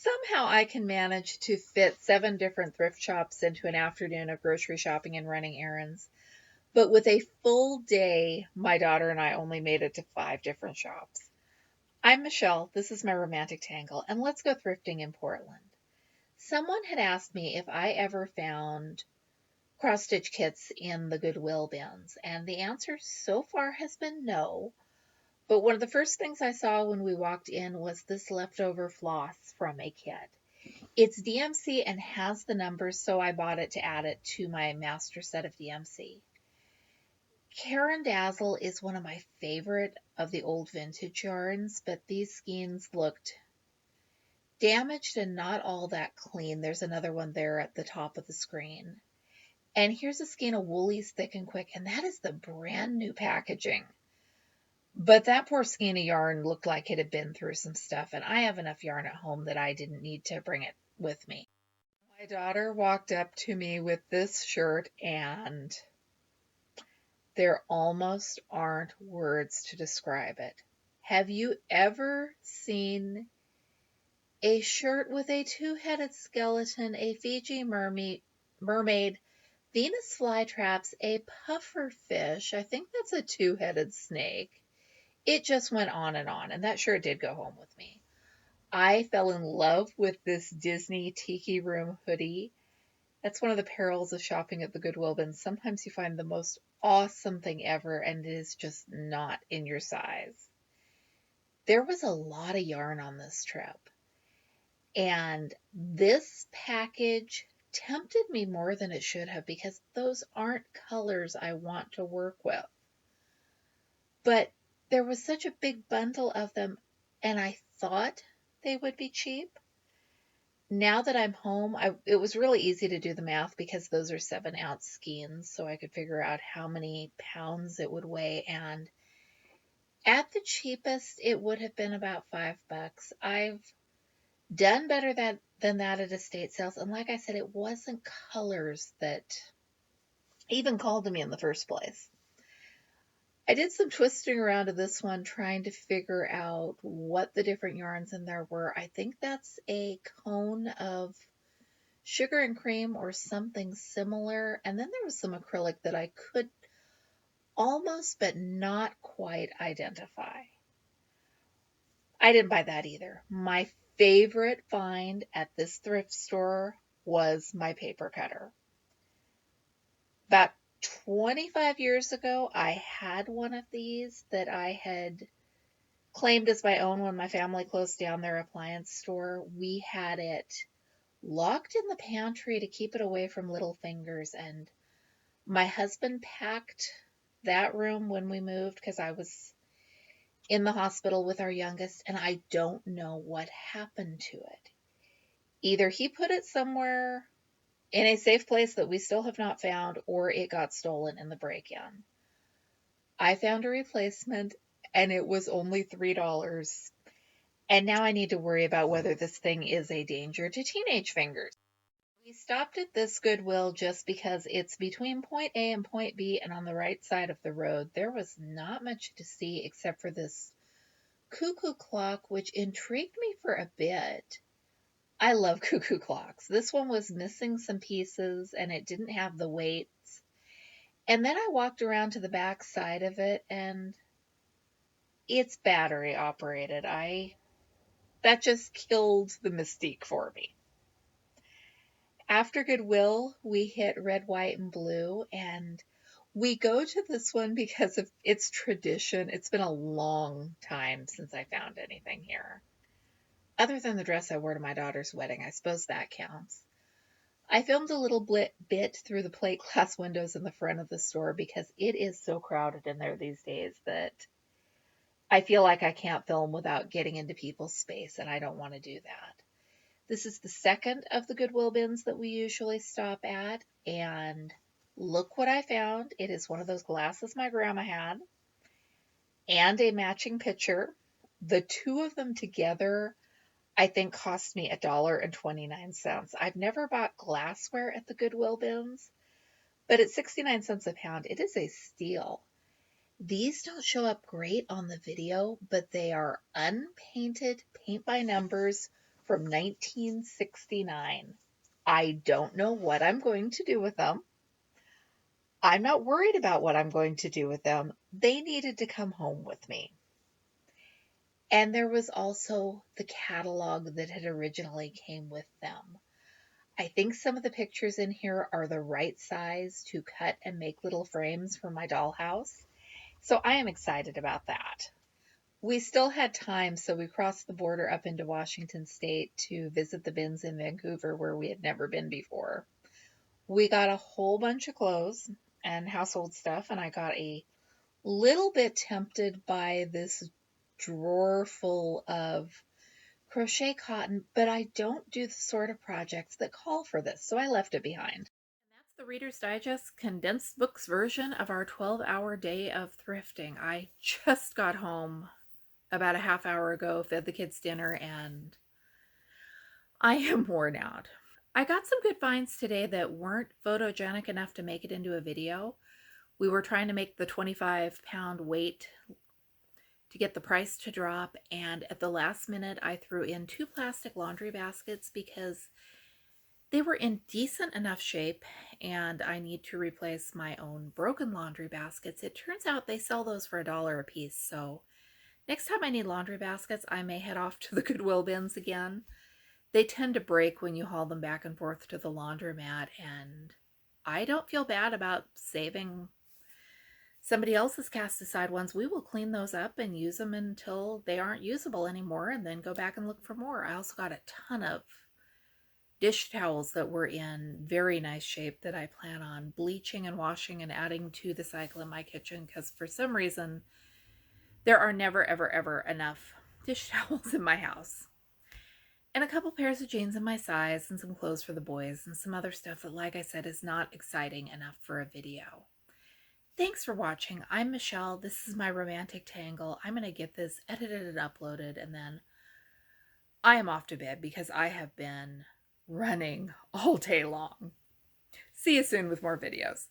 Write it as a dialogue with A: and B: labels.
A: Somehow I can manage to fit 7 different thrift shops into an afternoon of grocery shopping and running errands. But with a full day, my daughter and I only made it to 5 different shops. I'm Michelle, this is my romantic tangle, and let's go thrifting in Portland. Someone had asked me if I ever found cross-stitch kits in the Goodwill bins, and the answer so far has been no. But one of the first things I saw when we walked in was this leftover floss from a kit. It's DMC and has the numbers, so I bought it to add it to my master set of DMC. Karen Dazzle is one of my favorite of the old vintage yarns, but these skeins looked damaged and not all that clean. There's another one there at the top of the screen. And here's a skein of Woolies Thick and Quick, and that is the brand new packaging. But that poor skein of yarn looked like it had been through some stuff, and I have enough yarn at home that I didn't need to bring it with me. My daughter walked up to me with this shirt, and there almost aren't words to describe it. Have you ever seen a shirt with a two-headed skeleton, a Fiji mermaid, Venus flytraps, a puffer fish? I think that's a two-headed snake. It just went on, and that shirt did go home with me. I fell in love with this Disney Tiki Room hoodie. That's one of the perils of shopping at the Goodwill bin. Sometimes you find the most awesome thing ever, and it is just not in your size. There was a lot of yarn on this trip, and this package tempted me more than it should have because those aren't colors I want to work with. But there was such a big bundle of them, and I thought they would be cheap. Now that I'm home, it was really easy to do the math because those are 7-ounce skeins, so I could figure out how many pounds it would weigh, and at the cheapest, it would have been about $5. I've done better than that at estate sales, and like I said, it wasn't colors that even called to me in the first place. I did some twisting around to this one, trying to figure out what the different yarns in there were. I think that's a cone of sugar and cream or something similar. And then there was some acrylic that I could almost but not quite identify. I didn't buy that either. My favorite find at this thrift store was my paper cutter. About 25 years ago, I had one of these that I had claimed as my own when my family closed down their appliance store. We had it locked in the pantry to keep it away from little fingers, and my husband packed that room when we moved because I was in the hospital with our youngest, and I don't know what happened to it. Either he put it somewhere in a safe place that we still have not found, or it got stolen in the break-in. I found a replacement, and it was only $3. And now I need to worry about whether this thing is a danger to teenage fingers. We stopped at this Goodwill just because it's between point A and point B and on the right side of the road. There was not much to see except for this cuckoo clock, which intrigued me for a bit. I love cuckoo clocks. This one was missing some pieces and it didn't have the weights. And then I walked around to the back side of it and it's battery operated. That just killed the mystique for me. After Goodwill, we hit Red, White, and Blue, and we go to this one because of its tradition. It's been a long time since I found anything here. Other than the dress I wore to my daughter's wedding, I suppose that counts. I filmed a little bit through the plate glass windows in the front of the store because it is so crowded in there these days that I feel like I can't film without getting into people's space, and I don't want to do that. This is the second of the Goodwill bins that we usually stop at, and look what I found. It is one of those glasses my grandma had, and a matching pitcher. The two of them together, I think, cost me $1.29. I've never bought glassware at the Goodwill bins, but at 69 cents a pound, it is a steal. These don't show up great on the video, but they are unpainted, paint by numbers, from 1969. I don't know what I'm going to do with them. I'm not worried about what I'm going to do with them. They needed to come home with me. And there was also the catalog that had originally came with them. I think some of the pictures in here are the right size to cut and make little frames for my dollhouse. So I am excited about that. We still had time, so we crossed the border up into Washington State to visit the bins in Vancouver where we had never been before. We got a whole bunch of clothes and household stuff, and I got a little bit tempted by this drawer full of crochet cotton, but I don't do the sort of projects that call for this, so I left it behind. And that's the Reader's Digest condensed books version of our 12-hour day of thrifting. I just got home about a half hour ago, fed the kids dinner, and I am worn out. I got some good finds today that weren't photogenic enough to make it into a video. We were trying to make the 25-pound weight to get the price to drop, and at the last minute I threw in 2 plastic laundry baskets because they were in decent enough shape and I need to replace my own broken laundry baskets. It turns out they sell those for $1 a piece, so next time I need laundry baskets, I may head off to the Goodwill bins again. They tend to break when you haul them back and forth to the laundromat, and I don't feel bad about saving somebody else's cast aside ones. We will clean those up and use them until they aren't usable anymore and then go back and look for more. I also got a ton of dish towels that were in very nice shape that I plan on bleaching and washing and adding to the cycle in my kitchen because for some reason there are never, ever, ever enough dish towels in my house. And a couple pairs of jeans in my size and some clothes for the boys and some other stuff that, like I said, is not exciting enough for a video. Thanks for watching. I'm Michelle. This is my romantic tangle. I'm going to get this edited and uploaded, and then I am off to bed because I have been running all day long. See you soon with more videos.